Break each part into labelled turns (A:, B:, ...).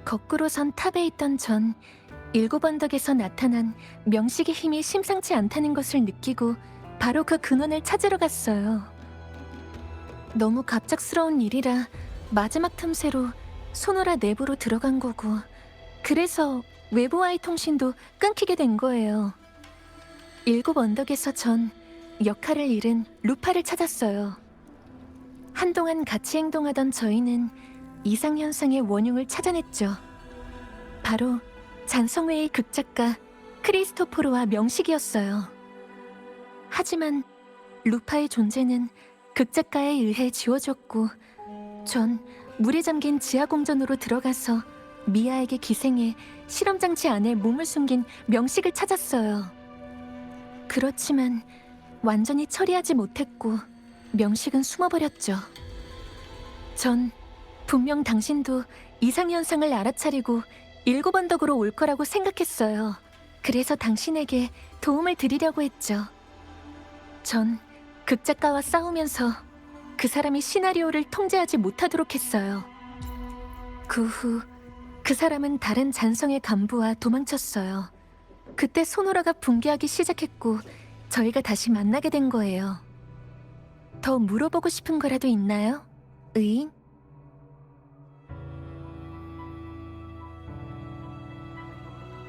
A: 거꾸로 선 탑에 있던 전 일곱 언덕에서 나타난 명식의 힘이 심상치 않다는 것을 느끼고 바로 그 근원을 찾으러 갔어요. 너무 갑작스러운 일이라 마지막 틈새로 소노라 내부로 들어간 거고, 그래서 외부와의 통신도 끊기게 된 거예요. 일곱 언덕에서 전 역할을 잃은 루파를 찾았어요. 한동안 같이 행동하던 저희는 이상현상의 원흉을 찾아냈죠. 바로 잔성회의 극작가 크리스토포르와 명식이었어요. 하지만 루파의 존재는 극작가에 의해 지워졌고, 전 물에 잠긴 지하공전으로 들어가서 미아에게 기생해 실험장치 안에 몸을 숨긴 명식을 찾았어요. 그렇지만 완전히 처리하지 못했고 명식은 숨어버렸죠. 전 분명 당신도 이상현상을 알아차리고 일곱 언덕으로 올 거라고 생각했어요. 그래서 당신에게 도움을 드리려고 했죠. 전 극작가와 싸우면서 그 사람이 시나리오를 통제하지 못하도록 했어요. 그 후 그 사람은 다른 잔성의 간부와 도망쳤어요. 그때 소노라가 붕괴하기 시작했고 저희가 다시 만나게 된 거예요. 더 물어보고 싶은 거라도 있나요, 의인?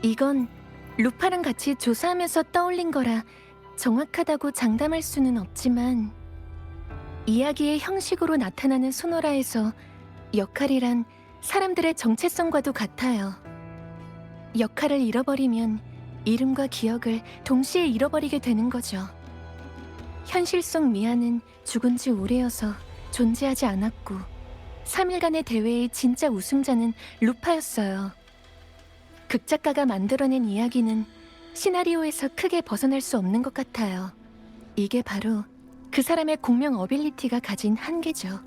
A: 이건 루파랑 같이 조사하면서 떠올린 거라 정확하다고 장담할 수는 없지만, 이야기의 형식으로 나타나는 소노라에서 역할이란 사람들의 정체성과도 같아요. 역할을 잃어버리면 이름과 기억을 동시에 잃어버리게 되는 거죠. 현실 속 미아는 죽은 지 오래여서 존재하지 않았고 3일간의 대회의 진짜 우승자는 루파였어요. 극작가가 만들어낸 이야기는 시나리오에서 크게 벗어날 수 없는 것 같아요. 이게 바로 그 사람의 공명 어빌리티가 가진 한계죠.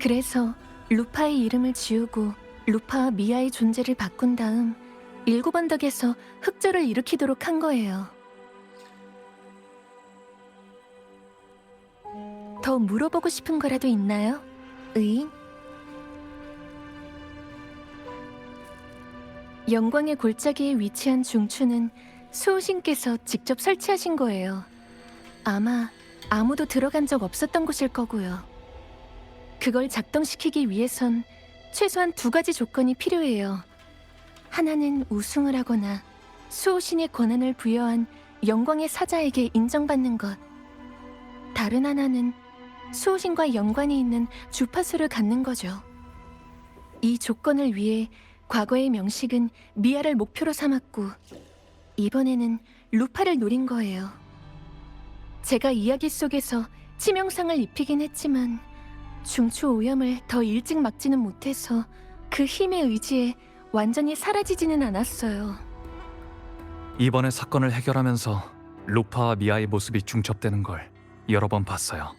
A: 그래서 루파의 이름을 지우고 루파와 미아의 존재를 바꾼 다음 일곱 언덕에서 흑조를 일으키도록 한 거예요. 더 물어보고 싶은 거라도 있나요, 의인? 영광의 골짜기에 위치한 중추는 수호신께서 직접 설치하신 거예요. 아마 아무도 들어간 적 없었던 곳일 거고요. 그걸 작동시키기 위해선 최소한 두 가지 조건이 필요해요. 하나는 우승을 하거나 수호신의 권한을 부여한 영광의 사자에게 인정받는 것. 다른 하나는 수호신과 연관이 있는 주파수를 갖는 거죠. 이 조건을 위해 과거의 명식은 미아를 목표로 삼았고 이번에는 루파를 노린 거예요. 제가 이야기 속에서 치명상을 입히긴 했지만 중추 오염을 더 일찍 막지는 못해서 그 힘의 의지에 완전히 사라지지는 않았어요.
B: 이번에 사건을 해결하면서 루파와 미아의 모습이 중첩되는 걸 여러 번 봤어요.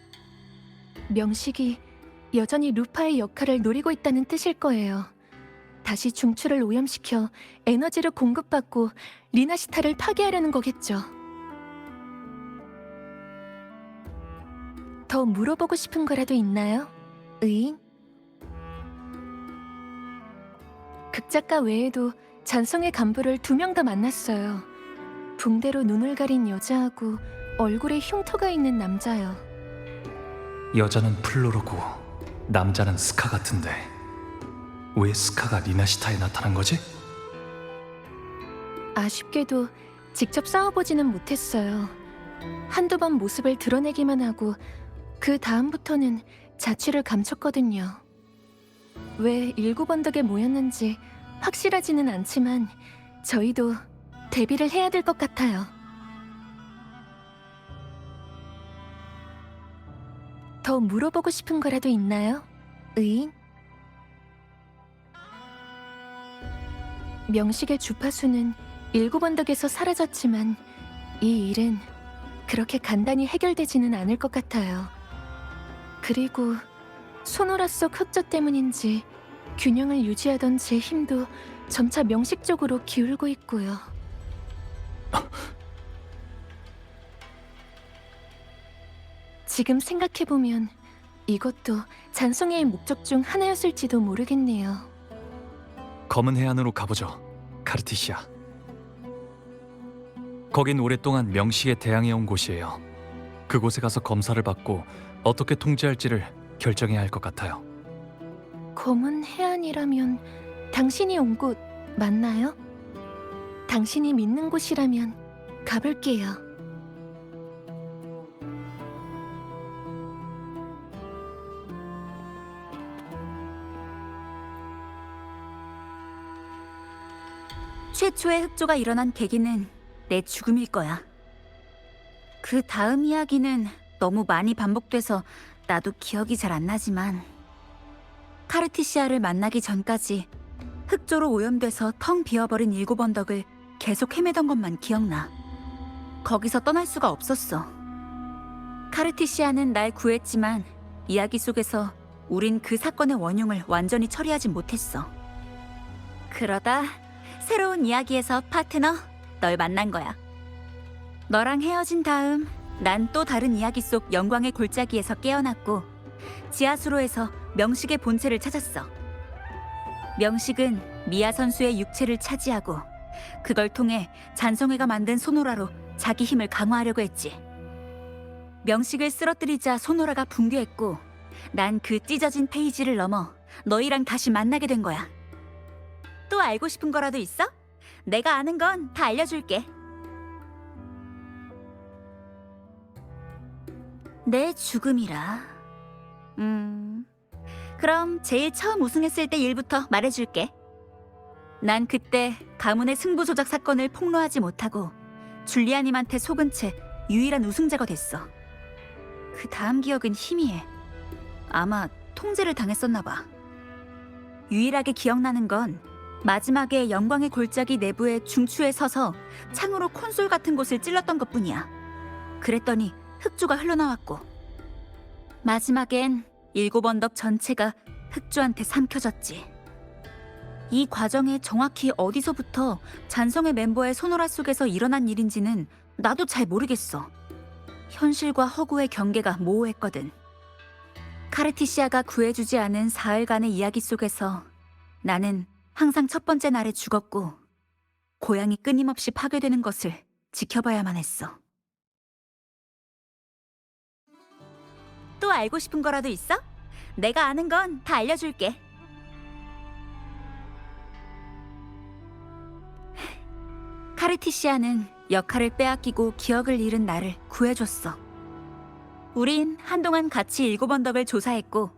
A: 명식이 여전히 루파의 역할을 노리고 있다는 뜻일 거예요. 다시 중추를 오염시켜 에너지를 공급받고 리나시타를 파괴하려는 거겠죠. 더 물어보고 싶은 거라도 있나요, 의인? 극작가 외에도 잔성의 간부를 2명 더 만났어요. 붕대로 눈을 가린 여자하고 얼굴에 흉터가 있는 남자요.
B: 여자는 플로로고 남자는 스카 같은데 왜 스카가 리나시타에 나타난 거지?
A: 아쉽게도 직접 싸워보지는 못했어요. 한두 번 모습을 드러내기만 하고 그 다음부터는 자취를 감췄거든요. 왜 일곱 언덕에 모였는지 확실하지는 않지만 저희도 대비를 해야 될 것 같아요. 더 물어보고 싶은 거라도 있나요, 의인? 명식의 주파수는 일곱 언덕에서 사라졌지만 이 일은 그렇게 간단히 해결되지는 않을 것 같아요. 그리고 소노라 속 흑조 때문인지 균형을 유지하던 제 힘도 점차 명식 쪽으로 기울고 있고요. 지금 생각해보면 이것도 잔송이의 목적 중 하나였을지도 모르겠네요.
B: 검은 해안으로 가보죠, 카르티시아. 거긴 오랫동안 명식에 대항해온 곳이에요. 그곳에 가서 검사를 받고 어떻게 통제할지를 결정해야 할 것 같아요.
A: 검은 해안이라면 당신이 온 곳 맞나요? 당신이 믿는 곳이라면 가볼게요.
C: 최초의 흑조가 일어난 계기는 내 죽음일 거야. 그 다음 이야기는 너무 많이 반복돼서 나도 기억이 잘 안 나지만 카르티시아를 만나기 전까지 흑조로 오염돼서 텅 비어버린 일곱 언덕을 계속 헤매던 것만 기억나. 거기서 떠날 수가 없었어. 카르티시아는 날 구했지만 이야기 속에서 우린 그 사건의 원흉을 완전히 처리하지 못했어. 그러다 새로운 이야기에서 파트너, 널 만난 거야. 너랑 헤어진 다음 난 또 다른 이야기 속 영광의 골짜기에서 깨어났고 지하수로에서 명식의 본체를 찾았어. 명식은 미아 선수의 육체를 차지하고 그걸 통해 잔성회가 만든 소노라로 자기 힘을 강화하려고 했지. 명식을 쓰러뜨리자 소노라가 붕괴했고 난 그 찢어진 페이지를 넘어 너희랑 다시 만나게 된 거야. 또 알고 싶은 거라도 있어? 내가 아는 건 다 알려줄게. 내 죽음이라. 그럼 제일 처음 우승했을 때 일부터 말해줄게. 난 그때 가문의 승부 조작 사건을 폭로하지 못하고 줄리아님한테 속은 채 유일한 우승자가 됐어. 그 다음 기억은 희미해. 아마 통제를 당했었나 봐. 유일하게 기억나는 건 마지막에 영광의 골짜기 내부의 중추에 서서 창으로 콘솔 같은 곳을 찔렀던 것뿐이야. 그랬더니 흑조가 흘러나왔고 마지막엔 일곱 언덕 전체가 흑조한테 삼켜졌지. 이 과정에 정확히 어디서부터 잔성의 멤버의 소노라 속에서 일어난 일인지는 나도 잘 모르겠어. 현실과 허구의 경계가 모호했거든. 카르티시아가 구해주지 않은 사흘간의 이야기 속에서 나는 항상 첫 번째 날에 죽었고 고향이 끊임없이 파괴되는 것을 지켜봐야만 했어. 또 알고 싶은 거라도 있어? 내가 아는 건 다 알려줄게. 카르티시아는 역할을 빼앗기고 기억을 잃은 나를 구해줬어. 우린 한동안 같이 일곱 언덕을 조사했고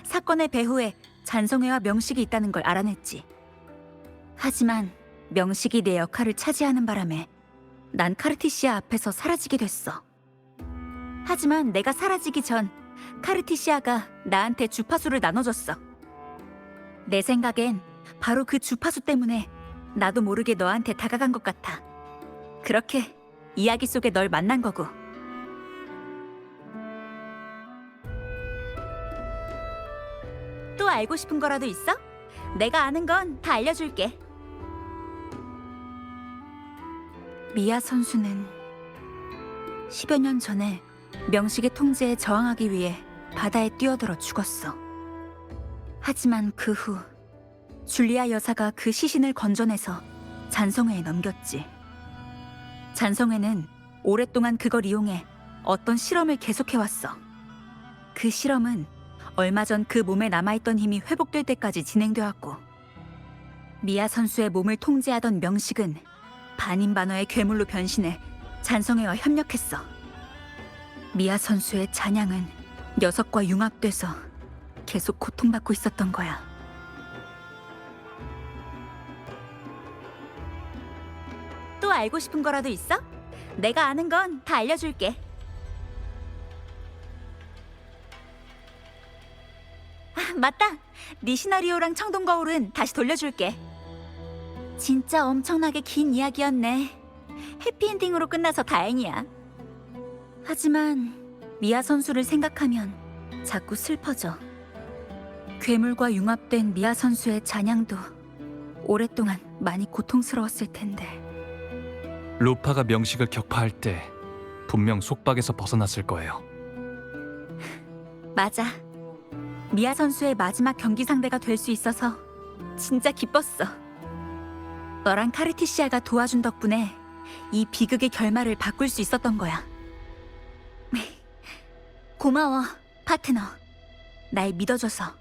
C: 사건의 배후에 잔성회와 명식이 있다는 걸 알아냈지. 하지만 명식이 내 역할을 차지하는 바람에 난 카르티시아 앞에서 사라지게 됐어. 하지만 내가 사라지기 전 카르티시아가 나한테 주파수를 나눠줬어. 내 생각엔 바로 그 주파수 때문에 나도 모르게 너한테 다가간 것 같아. 그렇게 이야기 속에 널 만난 거고. 또 알고 싶은 거라도 있어? 내가 아는 건 다 알려줄게. 미아 선수는 10여 년 전에 명식의 통제에 저항하기 위해 바다에 뛰어들어 죽었어. 하지만 그 후 줄리아 여사가 그 시신을 건져내서 잔성회에 넘겼지. 잔성회는 오랫동안 그걸 이용해 어떤 실험을 계속해왔어. 그 실험은 얼마 전 그 몸에 남아있던 힘이 회복될 때까지 진행되었고 미아 선수의 몸을 통제하던 명식은 반인반어의 괴물로 변신해 잔성회와 협력했어. 미아 선수의 잔향은 녀석과 융합돼서 계속 고통받고 있었던 거야. 또 알고 싶은 거라도 있어? 내가 아는 건 다 알려줄게. 아, 맞다. 네 시나리오랑 청동 거울은 다시 돌려줄게. 진짜 엄청나게 긴 이야기였네. 해피엔딩으로 끝나서 다행이야. 하지만 미아 선수를 생각하면 자꾸 슬퍼져. 괴물과 융합된 미아 선수의 잔향도 오랫동안 많이 고통스러웠을 텐데.
B: 루파가 명식을 격파할 때 분명 속박에서 벗어났을 거예요.
C: 맞아. 미아 선수의 마지막 경기 상대가 될 수 있어서 진짜 기뻤어. 너랑 카르티시아가 도와준 덕분에 이 비극의 결말을 바꿀 수 있었던 거야. 고마워, 파트너. 날 믿어줘서.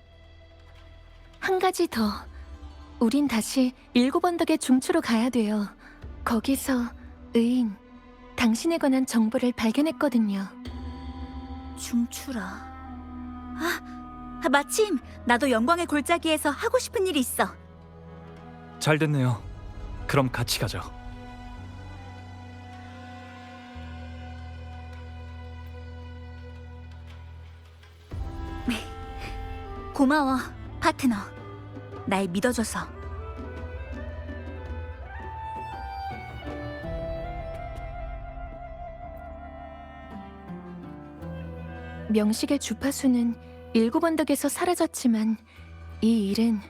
A: 한 가지 더. 우린 다시 7언덕의 중추로 가야 돼요. 거기서 의인, 당신에 관한 정보를 발견했거든요.
C: 중추라. 마침 나도 영광의 골짜기에서 하고 싶은 일이 있어.
B: 잘 됐네요. 그럼 같이 가죠.
C: 고마워, 파트너. 날 믿어줘서.
A: 명식의 주파수는 7언덕에서 사라졌지만 이 일은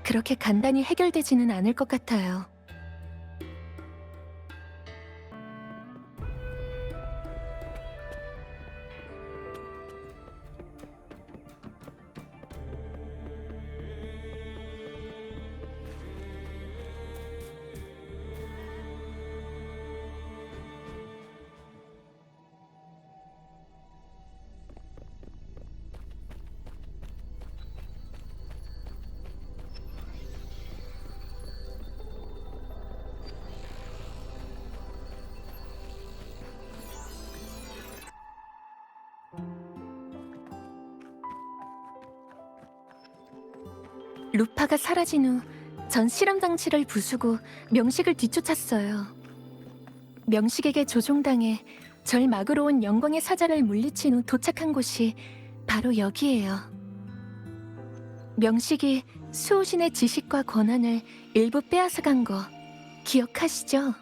A: 그렇게 간단히 해결되지는 않을 것 같아요. 루파가 사라진 후 전 실험 장치를 부수고 명식을 뒤쫓았어요. 명식에게 조종당해 절 막으러 온 영광의 사자를 물리친 후 도착한 곳이 바로 여기예요. 명식이 수호신의 지식과 권한을 일부 빼앗아간 거 기억하시죠?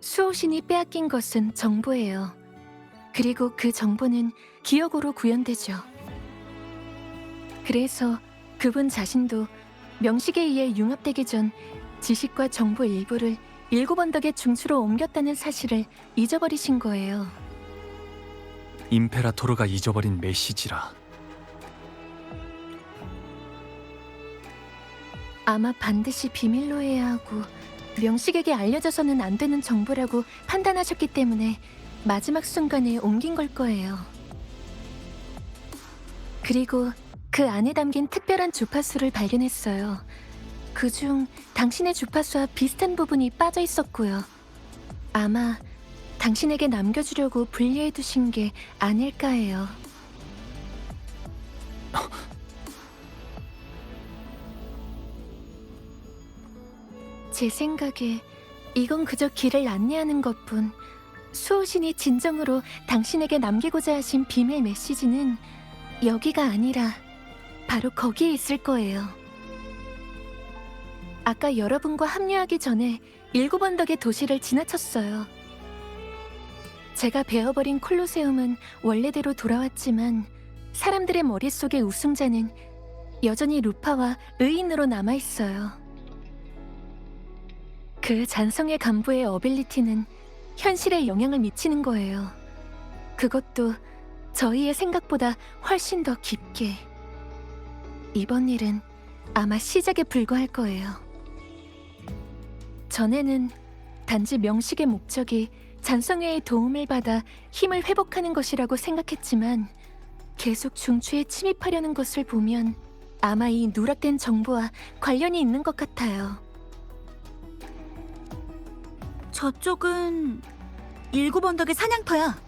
A: 수호신이 빼앗긴 것은 정보예요. 그리고 그 정보는 기억으로 구현되죠. 그래서 그분 자신도 명식에 의해 융합되기 전 지식과 정보 일부를 7언덕의 중추로 옮겼다는 사실을 잊어버리신 거예요.
B: 임페라토르가 잊어버린 메시지라.
A: 아마 반드시 비밀로 해야 하고 명식에게 알려져서는 안 되는 정보라고 판단하셨기 때문에 마지막 순간에 옮긴 걸 거예요. 그리고 그 안에 담긴 특별한 주파수를 발견했어요. 그중 당신의 주파수와 비슷한 부분이 빠져 있었고요. 아마 당신에게 남겨주려고 분리해 두신 게 아닐까 해요. 제 생각에 이건 그저 길을 안내하는 것뿐. 수호신이 진정으로 당신에게 남기고자 하신 비밀 메시지는 여기가 아니라 바로 거기에 있을 거예요. 아까 여러분과 합류하기 전에 7언덕의 도시를 지나쳤어요. 제가 베어버린 콜로세움은 원래대로 돌아왔지만 사람들의 머릿속의 우승자는 여전히 루파와 의인으로 남아있어요. 그 잔성의 간부의 어빌리티는 현실에 영향을 미치는 거예요. 그것도 저희의 생각보다 훨씬 더 깊게. 이번 일은 아마 시작에 불과할 거예요. 전에는 단지 명식의 목적이 잔성회의 도움을 받아 힘을 회복하는 것이라고 생각했지만 계속 중추에 침입하려는 것을 보면 아마 이 누락된 정보와 관련이 있는 것 같아요.
C: 저쪽은 7언덕의 사냥터야.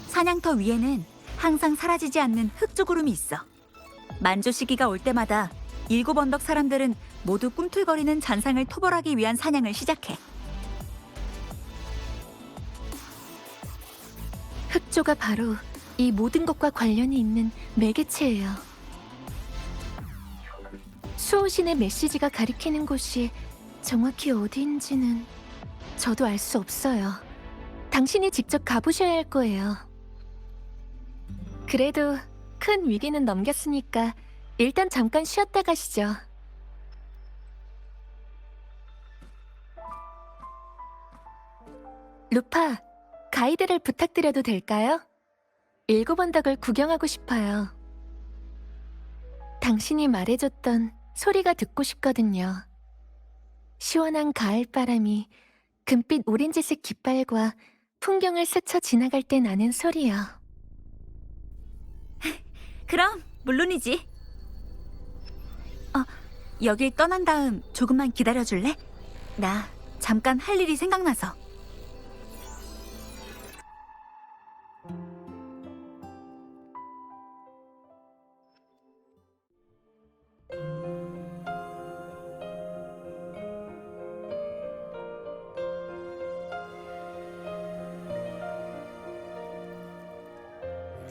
C: 사냥터 위에는 항상 사라지지 않는 흑조구름이 있어. 만조 시기가 올 때마다 7언덕 사람들은 모두 꿈틀거리는 잔상을 토벌하기 위한 사냥을 시작해.
A: 흑조가 바로 이 모든 것과 관련이 있는 매개체예요. 수호신의 메시지가 가리키는 곳이 정확히 어디인지는 저도 알 수 없어요. 당신이 직접 가보셔야 할 거예요. 그래도 큰 위기는 넘겼으니까 일단 잠깐 쉬었다 가시죠. 루파, 가이드를 부탁드려도 될까요? 7언덕을 구경하고 싶어요. 당신이 말해줬던 소리가 듣고 싶거든요. 시원한 가을 바람이 금빛 오렌지색 깃발과 풍경을 스쳐 지나갈 때 나는 소리요.
C: 그럼 물론이지. 여길 떠난 다음 조금만 기다려줄래? 나 잠깐 할 일이 생각나서.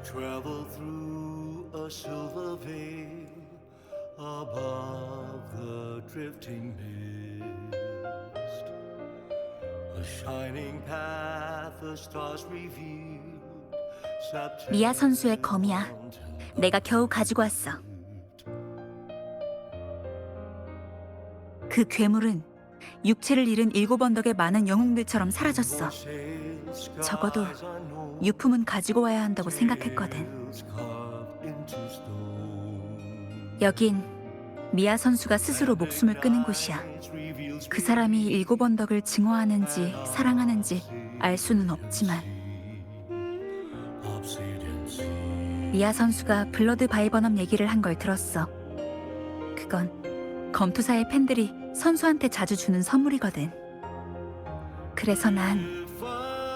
D: Travel through a silver veil above the drifting mist. A shining path, the stars revealed.
C: 미아 선수의 검이야. 내가 겨우 가지고 왔어. 그 괴물은 육체를 잃은 7언덕의 많은 영웅들처럼 사라졌어. 적어도 유품은 가지고 와야 한다고 생각했거든. 여긴 미아 선수가 스스로 목숨을 끊은 곳이야. 그 사람이 7언덕을 증오하는지 사랑하는지 알 수는 없지만 미아 선수가 블러드 바이버넘 얘기를 한 걸 들었어. 그건 검투사의 팬들이 선수한테 자주 주는 선물이거든. 그래서 난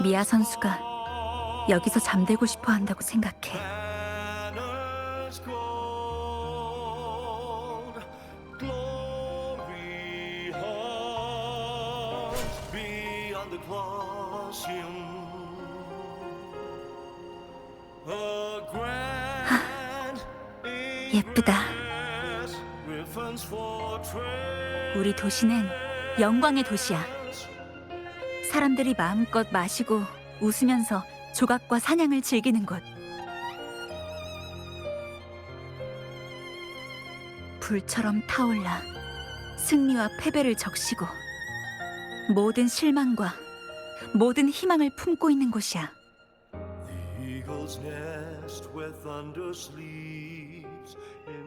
C: 미아 선수가 여기서 잠들고 싶어 한다고 생각해.
D: Banners gold, glory halls beyond the Colosseum. A grand
C: 예쁘다.
D: ingress, ribbons for trade.
C: 우리 도시는 영광의 도시야. 사람들이 마음껏 마시고 웃으면서 조각과 사냥을 즐기는 곳. 불처럼 타올라 승리와 패배를 적시고 모든 실망과 모든 희망을 품고 있는 곳이야.
D: The eagle's nest where thunder sleeps in